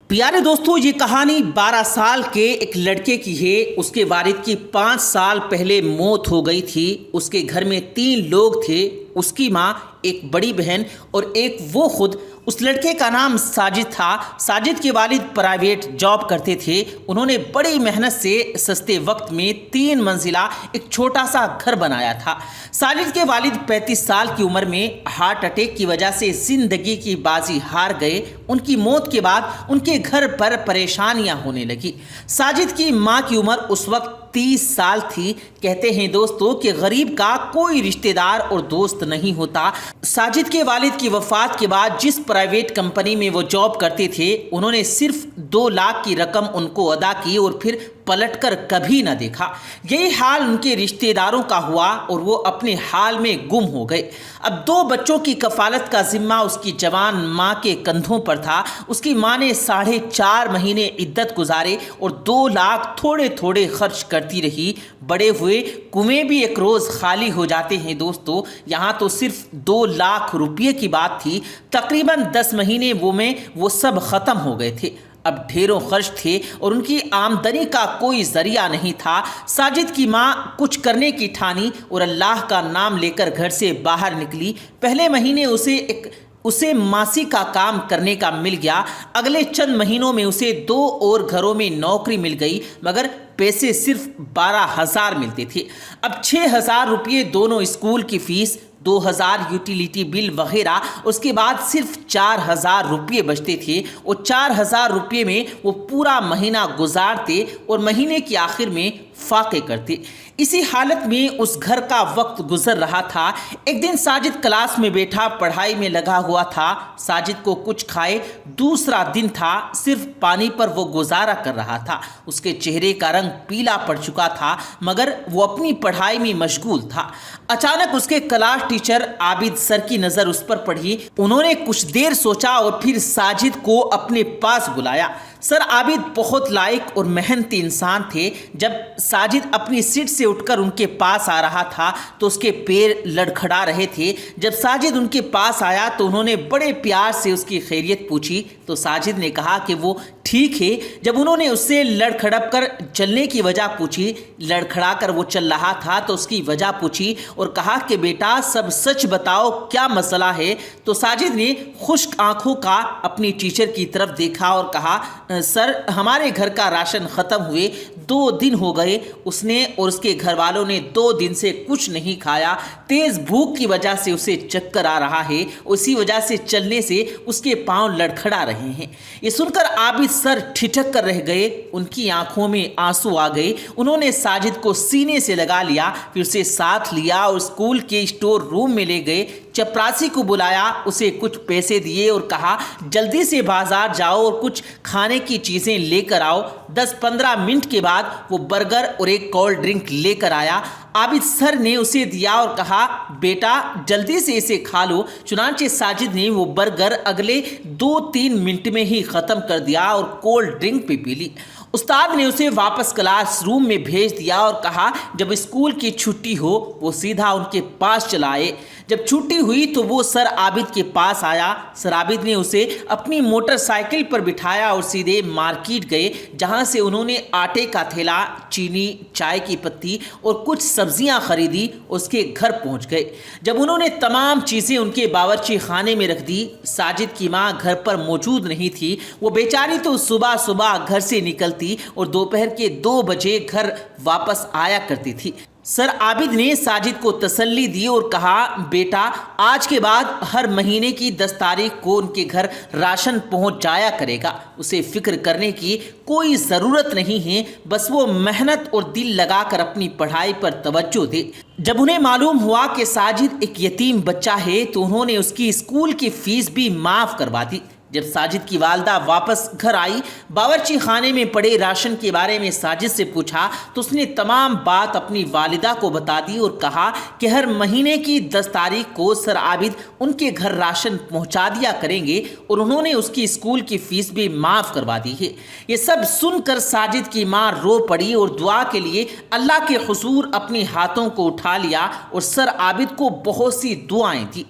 پیارے دوستو، یہ کہانی 12 سال کے ایک لڑکے کی ہے۔ اس کے والد کی 5 سال پہلے موت ہو گئی تھی۔ اس کے گھر میں 3 لوگ تھے، اس کی ماں، ایک بڑی بہن اور ایک وہ خود۔ اس لڑکے کا نام ساجد تھا۔ ساجد کے والد پرائیویٹ جاب کرتے تھے۔ انہوں نے بڑی محنت سے سستے وقت میں 3 منزلہ ایک چھوٹا سا گھر بنایا تھا۔ ساجد کے والد 35 سال کی عمر میں ہارٹ اٹیک کی وجہ سے زندگی کی بازی ہار گئے۔ ان کی موت کے بعد ان کے گھر پر پریشانیاں ہونے لگی۔ ساجد کی ماں کی عمر اس وقت 30 سال تھی۔ کہتے ہیں دوستو کہ غریب کا کوئی رشتہ دار اور دوست نہیں ہوتا۔ ساجد کے والد کی وفات کے بعد جس پرائیویٹ کمپنی میں وہ جاب کرتے تھے، انہوں نے صرف 2 لاکھ کی رقم ان کو ادا کی اور پھر پلٹ کر کبھی نہ دیکھا۔ یہی حال ان کے رشتہ داروں کا ہوا اور وہ اپنے حال میں گم ہو گئے۔ اب 2 بچوں کی کفالت کا ذمہ اس کی جوان ماں کے کندھوں پر تھا۔ اس کی ماں نے 4.5 مہینے عدت گزارے اور 2 لاکھ تھوڑے تھوڑے خرچ کرتی رہی۔ بڑے ہوئے کنویں بھی ایک روز خالی ہو جاتے ہیں دوستو۔ یہاں تو صرف 2 لاکھ روپے کی بات تھی، تقریباً 10 مہینے میں وہ سب ختم ہو گئے تھے۔ اب ڈھیروں خرچ تھے اور ان کی آمدنی کا کوئی ذریعہ نہیں تھا۔ ساجد کی ماں کچھ کرنے کی ٹھانی اور اللہ کا نام لے کر گھر سے باہر نکلی۔ پہلے مہینے اسے ماسی کا کام کرنے کا مل گیا۔ اگلے چند مہینوں میں اسے 2 اور گھروں میں نوکری مل گئی، مگر پیسے صرف 12,000 ملتے تھے۔ اب 6,000 روپے دونوں اسکول کی فیس، 2,000 یوٹیلیٹی بل وغیرہ، اس کے بعد صرف 4,000 روپے بچتے تھے اور 4,000 روپے میں وہ پورا مہینہ گزارتے اور مہینے کے آخر میں فاقے کرتے۔ اسی حالت میں اس گھر کا وقت گزر رہا تھا۔ ایک دن ساجد کلاس میں بیٹھا پڑھائی میں لگا ہوا تھا۔ ساجد کو کچھ کھائے دوسرا دن تھا، صرف پانی پر وہ گزارا کر رہا تھا۔ اس کے چہرے کا رنگ پیلا پڑ چکا تھا، مگر وہ اپنی پڑھائی میں مشغول تھا۔ اچانک اس کے کلاس ٹیچر عابد سر کی نظر اس پر پڑی۔ انہوں نے کچھ دیر سوچا اور پھر ساجد کو اپنے پاس بلایا۔ سر عابد بہت لائق اور محنتی انسان تھے۔ جب ساجد اپنی سیٹ سے اٹھ کر ان کے پاس آ رہا تھا تو اس کے پیر لڑکھڑا رہے تھے۔ جب ساجد ان کے پاس آیا تو انہوں نے بڑے پیار سے اس کی خیریت پوچھی تو ساجد نے کہا کہ وہ ٹھیک ہے۔ جب انہوں نے اس سے لڑکھڑپ کر چلنے کی وجہ پوچھی، لڑکھڑا کر وہ چل رہا تھا تو اس کی وجہ پوچھی اور کہا کہ بیٹا سب سچ بتاؤ، کیا مسئلہ ہے؟ تو ساجد نے خشک آنکھوں کا اپنی ٹیچر کی طرف دیکھا اور کہا، سر ہمارے گھر کا راشن ختم ہوئے 2 دن ہو گئے۔ اس نے اور اس کے گھر والوں نے 2 دن سے کچھ نہیں کھایا۔ تیز بھوک کی وجہ سے اسے چکر آ رہا ہے، اسی وجہ سے چلنے سے اس کے پاؤں لڑکھڑا رہے ہیں۔ یہ سن کر عابد سر ٹھٹک کر رہ گئے، ان کی آنکھوں میں آنسو آ گئے۔ انہوں نے ساجد کو سینے سے لگا لیا، پھر اسے ساتھ لیا اور اسکول کے اسٹور روم میں لے گئے۔ چپراسی کو بلایا، اسے کچھ پیسے دیے اور کہا جلدی سے بازار جاؤ اور کچھ کھانے کی چیزیں لے کر آؤ۔ 10-15 منٹ کے بعد وہ برگر اور ایک کولڈ ڈرنک لے کر آیا۔ عابد سر نے اسے دیا اور کہا بیٹا جلدی سے اسے کھا لو۔ چنانچہ ساجد نے وہ برگر اگلے 2-3 منٹ میں ہی ختم کر دیا اور کولڈ ڈرنک بھی پی لی۔ استاد نے اسے واپس کلاس روم میں بھیج دیا اور کہا جب اسکول کی چھٹی ہو وہ سیدھا ان کے پاس چلا آئے۔ جب چھٹی ہوئی تو وہ سر عابد کے پاس آیا۔ سر عابد نے اسے اپنی موٹر سائیکل پر بٹھایا اور سیدھے مارکیٹ گئے، جہاں سے انہوں نے آٹے کا تھیلا، چینی، چائے کی پتی اور کچھ سبزیاں خریدی۔ اس کے گھر پہنچ گئے۔ جب انہوں نے تمام چیزیں ان کے باورچی خانے میں رکھ دی، ساجد کی ماں گھر پر موجود نہیں تھی۔ وہ بیچاری تو صبح گھر سے نکلتی اور دوپہر کے 2 بجے گھر واپس آیا کرتی تھی۔ سر عابد نے ساجد کو تسلی دی اور کہا بیٹا آج کے بعد ہر مہینے کی 10 تاریخ کو ان کے گھر راشن پہنچ جایا کرے گا۔ اسے فکر کرنے کی کوئی ضرورت نہیں ہے، بس وہ محنت اور دل لگا کر اپنی پڑھائی پر توجہ دے۔ جب انہیں معلوم ہوا کہ ساجد ایک یتیم بچہ ہے تو انہوں نے اس کی اسکول کی فیس بھی معاف کروا دی۔ جب ساجد کی والدہ واپس گھر آئی، باورچی خانے میں پڑے راشن کے بارے میں ساجد سے پوچھا تو اس نے تمام بات اپنی والدہ کو بتا دی اور کہا کہ ہر مہینے کی 10 تاریخ کو سر عابد ان کے گھر راشن پہنچا دیا کریں گے اور انہوں نے اس کی اسکول کی فیس بھی معاف کروا دی ہے۔ یہ سب سن کر ساجد کی ماں رو پڑی اور دعا کے لیے اللہ کے حضور اپنے ہاتھوں کو اٹھا لیا اور سر عابد کو بہت سی دعائیں دی۔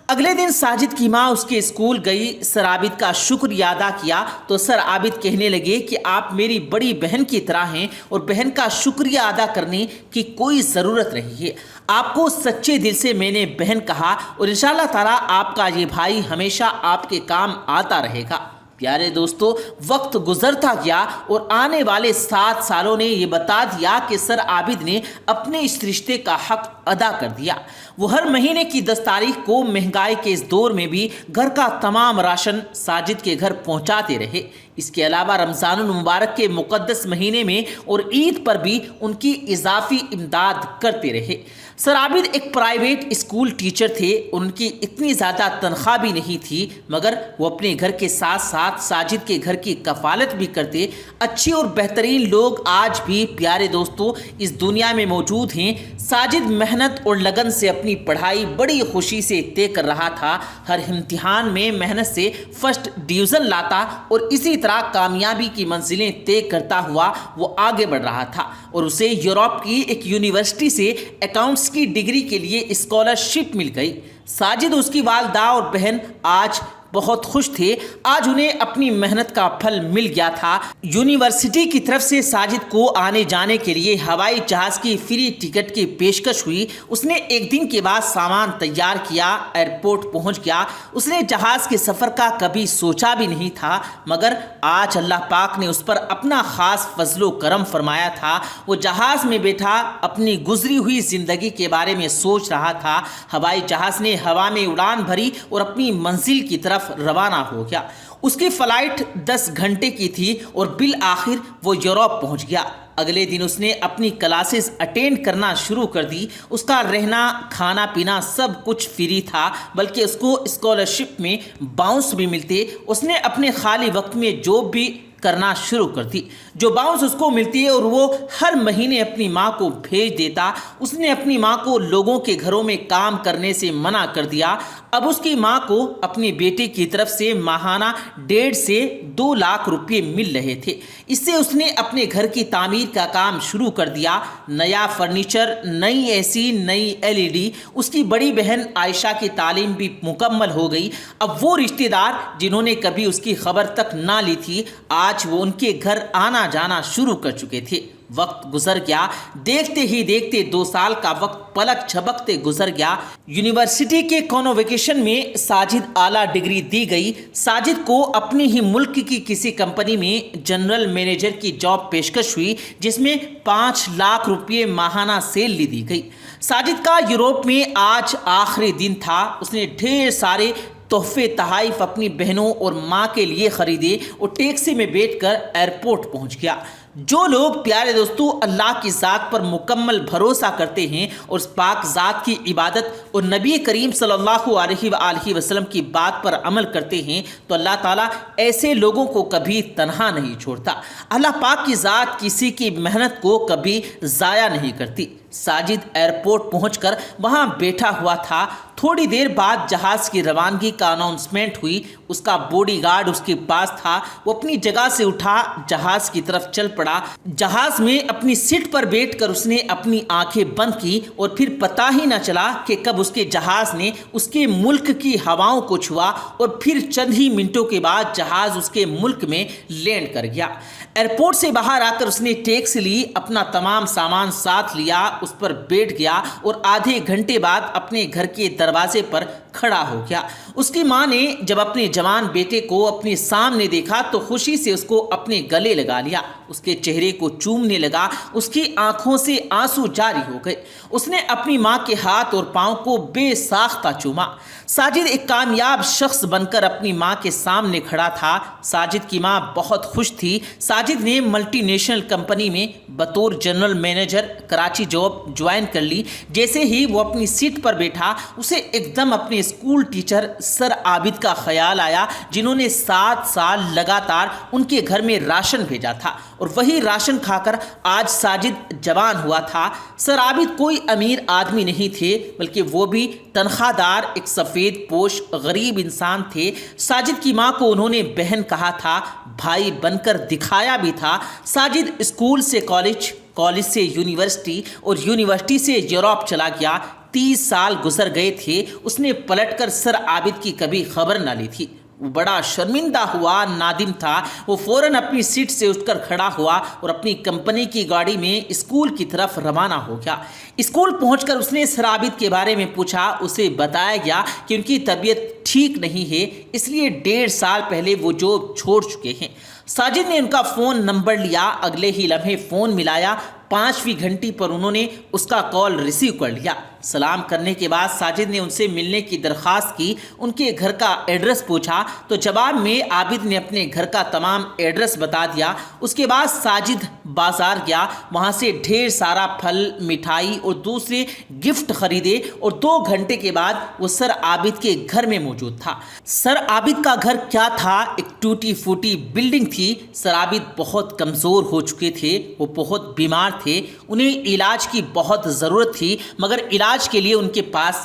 اگلے دن ساجد کی ماں اس کے اسکول گئی، سر عابد کا شکریہ ادا کیا تو سر عابد کہنے لگے کہ آپ میری بڑی بہن کی طرح ہیں اور بہن کا شکریہ ادا کرنے کی کوئی ضرورت نہیں ہے۔ آپ کو سچے دل سے میں نے بہن کہا اور انشاءاللہ تعالیٰ آپ کا یہ بھائی ہمیشہ آپ کے کام آتا رہے گا۔ پیارے دوستو، وقت گزرتا گیا اور آنے والے 7 سالوں نے یہ بتا دیا کہ سر عابد نے اپنے اس رشتے کا حق ادا کر دیا۔ وہ ہر مہینے کی 10 تاریخ کو مہنگائی کے اس دور میں بھی گھر کا تمام راشن ساجد کے گھر پہنچاتے رہے۔ اس کے علاوہ رمضان المبارک کے مقدس مہینے میں اور عید پر بھی ان کی اضافی امداد کرتے رہے۔ سر عابد ایک پرائیویٹ اسکول ٹیچر تھے، ان کی اتنی زیادہ تنخواہ بھی نہیں تھی، مگر وہ اپنے گھر کے ساتھ ساتھ ساجد کے گھر کی کفالت بھی کرتے۔ اچھے اور بہترین لوگ آج بھی پیارے دوستو اس دنیا میں موجود ہیں۔ ساجد محنت اور لگن سے اپنی پڑھائی بڑی خوشی سے طے کر رہا تھا، ہر امتحان میں محنت سے فرسٹ ڈویژن لاتا اور اسی طرح کامیابی کی منزلیں طے کرتا ہوا وہ آگے بڑھ رہا تھا، اور اسے یورپ کی ایک یونیورسٹی سے اکاؤنٹس کی ڈگری کے لیے اسکالرشپ مل گئی۔ ساجد، اس کی والدہ اور بہن آج بہت خوش تھے، آج انہیں اپنی محنت کا پھل مل گیا تھا۔ یونیورسٹی کی طرف سے ساجد کو آنے جانے کے لیے ہوائی جہاز کی فری ٹکٹ کی پیشکش ہوئی۔ اس نے ایک دن کے بعد سامان تیار کیا، ایئرپورٹ پہنچ گیا۔ اس نے جہاز کے سفر کا کبھی سوچا بھی نہیں تھا، مگر آج اللہ پاک نے اس پر اپنا خاص فضل و کرم فرمایا تھا۔ وہ جہاز میں بیٹھا اپنی گزری ہوئی زندگی کے بارے میں سوچ رہا تھا۔ ہوائی جہاز نے ہوا میں اڑان بھری اور اپنی منزل کی طرف روانہ ہو گیا۔ اس کی فلائٹ 10 گھنٹے کی تھی اور بالآخر وہ یورپ پہنچ گیا۔ اگلے دن اس نے اپنی کلاسز اٹینڈ کرنا شروع کر دی۔ اس کا رہنا، کھانا پینا سب کچھ فری تھا، بلکہ اس کو اسکالرشپ میں باؤنس بھی ملتے۔ اس نے اپنے خالی وقت میں جاب بھی کرنا شروع کر دی، جو باؤنس اس کو ملتی ہے اور وہ ہر مہینے اپنی ماں کو بھیج دیتا۔ اس نے اپنی ماں کو لوگوں کے گھروں میں کام کرنے سے منع کر دیا۔ اب اس کی ماں کو اپنے بیٹے کی طرف سے ماہانہ 1.5 سے 2 لاکھ روپے مل رہے تھے۔ اس سے اس نے اپنے گھر کی تعمیر کا کام شروع کر دیا۔ نیا فرنیچر، نئی اے سی، نئی LED۔ اس کی بڑی بہن عائشہ کی تعلیم بھی مکمل ہو گئی۔ اب وہ رشتہ دار جنہوں نے کبھی اس کی خبر تک نہ لی تھی، آج وہ ان کے گھر آنا جانا شروع کر چکے تھے۔ وقت گزر گیا، دیکھتے ہی دیکھتے 2 سال کا وقت پلک جھپکتے گزر گیا۔ یونیورسٹی کے کنووکیشن میں ساجد اعلیٰ ڈگری دی گئی۔ ساجد کو اپنی ہی ملک کی کسی کمپنی میں جنرل مینیجر کی جاب پیشکش ہوئی، جس میں 5 لاکھ روپے ماہانہ سیلری دی گئی۔ ساجد کا یورپ میں آج آخری دن تھا۔ اس نے ڈھیر سارے تحفے تحائف اپنی بہنوں اور ماں کے لیے خریدے اور ٹیکسی میں بیٹھ کر ایئرپورٹ پہنچ گیا۔ جو لوگ پیارے دوستو اللہ کی ذات پر مکمل بھروسہ کرتے ہیں اور اس پاک ذات کی عبادت اور نبی کریم صلی اللہ علیہ وآلہ وسلم کی بات پر عمل کرتے ہیں، تو اللہ تعالیٰ ایسے لوگوں کو کبھی تنہا نہیں چھوڑتا۔ اللہ پاک کی ذات کسی کی محنت کو کبھی ضائع نہیں کرتی۔ ساجد ایئرپورٹ پہنچ کر وہاں بیٹھا ہوا تھا۔ تھوڑی دیر بعد جہاز کی روانگی کا اناؤنسمنٹ ہوئی۔ اس کا باڈی گارڈ اس کے پاس تھا۔ وہ اپنی جگہ سے اٹھا، جہاز کی طرف چل پڑا۔ جہاز میں اپنی سیٹ پر بیٹھ کر اس نے اپنی آنکھیں بند کی اور پھر پتہ ہی نہ چلا کہ کب اس کے جہاز نے اس کے ملک کی ہواؤں کو چھوا اور پھر چند ہی منٹوں کے بعد جہاز اس کے ملک میں لینڈ کر گیا۔ ایئرپورٹ سے باہر آ کر اس نے ٹیکسی لی، اپنا تمام سامان ساتھ لیا، اس پر بیٹھ گیا اور آدھے گھنٹے بعد اپنے گھر کے دروازے پر کھڑا ہو گیا۔ اس کی ماں نے جب اپنے جوان بیٹے کو اپنے سامنے دیکھا تو خوشی سے اس کو اپنے گلے لگا لیا، اس کے چہرے کو چومنے لگا۔ اس کی آنکھوں سے آنسو جاری ہو گئے۔ اس نے اپنی ماں کے ہاتھ اور پاؤں کو بے ساختہ چوما۔ ساجد ایک کامیاب شخص بن کر اپنی ماں کے سامنے کھڑا تھا۔ ساجد کی ماں بہت خوش تھی۔ ساجد نے ملٹی نیشنل کمپنی میں بطور general manager Karachi job join کر لی۔ جیسے ہی وہ اپنی سیٹ پر بیٹھا، اسے ایک دم اپنے اسکول ٹیچر سر عابد کا خیال آیا، جنہوں نے 7 سال لگاتار ان کے گھر میں راشن بھیجا تھا، اور وہی راشن کھا کر آج ساجد جوان ہوا تھا۔ سر عابد کوئی امیر آدمی نہیں تھے، بلکہ وہ بھی تنخواہ دار ایک سفید پوش غریب انسان تھے۔ ساجد کی ماں کو انہوں نے بہن کہا تھا، بھائی بن کر دکھایا بھی تھا۔ ساجد اسکول سے کالج، کالج سے یونیورسٹی اور یونیورسٹی سے یورپ چلا گیا۔ 30 سال گزر گئے تھے، اس نے پلٹ کر سر عابد کی کبھی خبر نہ لی تھی۔ وہ بڑا شرمندہ ہوا، نادم تھا۔ وہ فوراً اپنی سیٹ سے اٹھ کر کھڑا ہوا اور اپنی کمپنی کی گاڑی میں اسکول کی طرف روانہ ہو گیا۔ اسکول پہنچ کر اس نے سر عابد کے بارے میں پوچھا۔ اسے بتایا گیا کہ ان کی طبیعت ٹھیک نہیں ہے، اس لیے 1.5 سال پہلے وہ جاب چھوڑ چکے ہیں۔ ساجد نے ان کا فون نمبر لیا، اگلے ہی لمحے فون ملایا۔ 5ویں گھنٹی پر انہوں نے اس کا کال ریسیو کر لیا۔ سلام کرنے کے بعد ساجد نے ان سے ملنے کی درخواست کی، ان کے گھر کا ایڈریس پوچھا تو جواب میں عابد نے اپنے گھر کا تمام ایڈریس بتا دیا۔ اس کے بعد ساجد بازار گیا، وہاں سے ڈھیر سارا پھل، مٹھائی اور دوسرے گفٹ خریدے اور 2 گھنٹے کے بعد وہ سر عابد کے گھر میں موجود تھا۔ سر عابد کا گھر کیا تھا؟ ایک ٹوٹی پھوٹی بلڈنگ تھی۔ سر عابد بہت کمزور ہو چکے تھے، وہ بہت بیمار تھے، انہیں علاج کی بہت ضرورت تھی، مگر علاج کے لیے ان کے پاس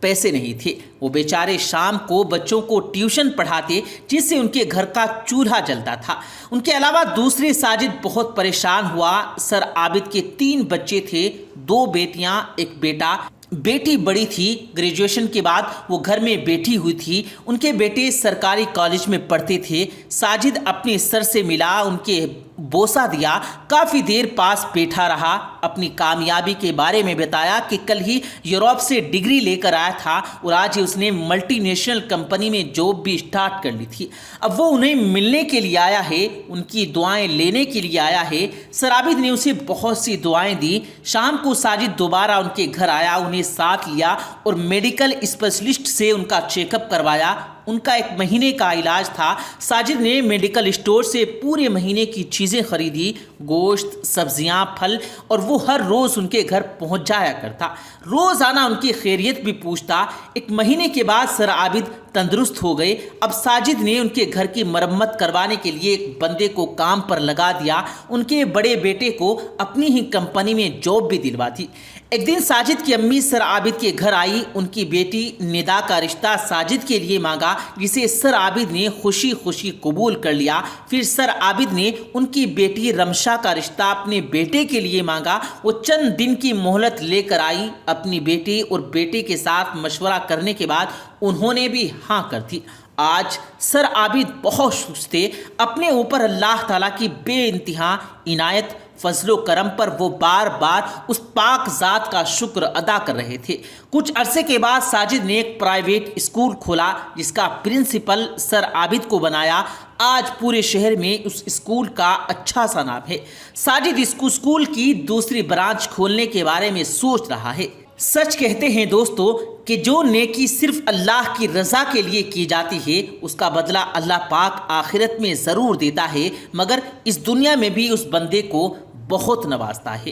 پیسے نہیں تھے۔ وہ بیچارے شام کو بچوں کو ٹیوشن پڑھاتے، جس سے ان کے گھر کا چولہا جلتا تھا۔ ان کے علاوہ دوسرے ساجد بہت پریشان ہوا۔ سر عابد کے 3 بچے تھے، 2 بیٹیاں، 1 بیٹا۔ بیٹی بڑی تھی، گریجویشن کے بعد وہ گھر میں بیٹھی ہوئی تھی۔ ان کے بیٹے سرکاری کالج میں پڑھتے تھے۔ ساجد اپنے سر سے ملا، ان کے بوسہ دیا، کافی دیر پاس بیٹھا رہا، اپنی کامیابی کے بارے میں بتایا کہ کل ہی یورپ سے ڈگری لے کر آیا تھا اور آج ہی اس نے ملٹی نیشنل کمپنی میں جاب بھی اسٹارٹ کر لی تھی۔ اب وہ انہیں ملنے کے لیے آیا ہے، ان کی دعائیں لینے کے لیے آیا ہے۔ سر عابد نے اسے بہت سی دعائیں دی۔ شام کو ساجد دوبارہ ان کے گھر آیا، انہیں ساتھ لیا اور میڈیکل اسپیشلسٹ سے ان کا چیک اپ کروایا۔ ان کا 1 مہینے کا علاج تھا۔ ساجد نے میڈیکل اسٹور سے پورے مہینے کی چیزیں خریدی، گوشت، سبزیاں، پھل، اور وہ ہر روز ان کے گھر پہنچ جایا کرتا، روزانہ ان کی خیریت بھی پوچھتا۔ 1 مہینے کے بعد سر عابد تندرست ہو گئے۔ اب ساجد نے ان کے گھر کی مرمت کروانے کے لیے ایک بندے کو کام پر لگا دیا، ان کے بڑے بیٹے کو اپنی ہی کمپنی میں جاب بھی دلوا دی۔ ایک دن ساجد کی امی سر عابد کے گھر آئی، ان کی بیٹی ندا کا رشتہ ساجد کے لیے مانگا، جسے سر عابد نے خوشی خوشی قبول کر لیا۔ پھر سر عابد نے ان کی بیٹی رمشا کا رشتہ اپنے بیٹے کے لیے مانگا۔ وہ چند دن کی مہلت لے کر آئی۔ اپنی بیٹی اور بیٹے کے ساتھ مشورہ کرنے کے بعد انہوں نے بھی ہاں کر دی۔ آج سر عابد بہت خوش تھے۔ اپنے اوپر اللہ تعالیٰ کی بے انتہا عنایت، فضل و کرم پر وہ بار بار اس پاک ذات کا شکر ادا کر رہے تھے۔ کچھ عرصے کے بعد ساجد نے ایک پرائیویٹ اسکول کھولا، جس کا پرنسپل سر عابد کو بنایا۔ آج پورے شہر میں اس اسکول کا اچھا سا نام ہے۔ ساجد اس اسکول کی دوسری برانچ کھولنے کے بارے میں سوچ رہا ہے۔ سچ کہتے ہیں دوستو کہ جو نیکی صرف اللہ کی رضا کے لیے کی جاتی ہے، اس کا بدلہ اللہ پاک آخرت میں ضرور دیتا ہے، مگر اس دنیا میں بھی اس بندے کو بہت نوازتا ہے۔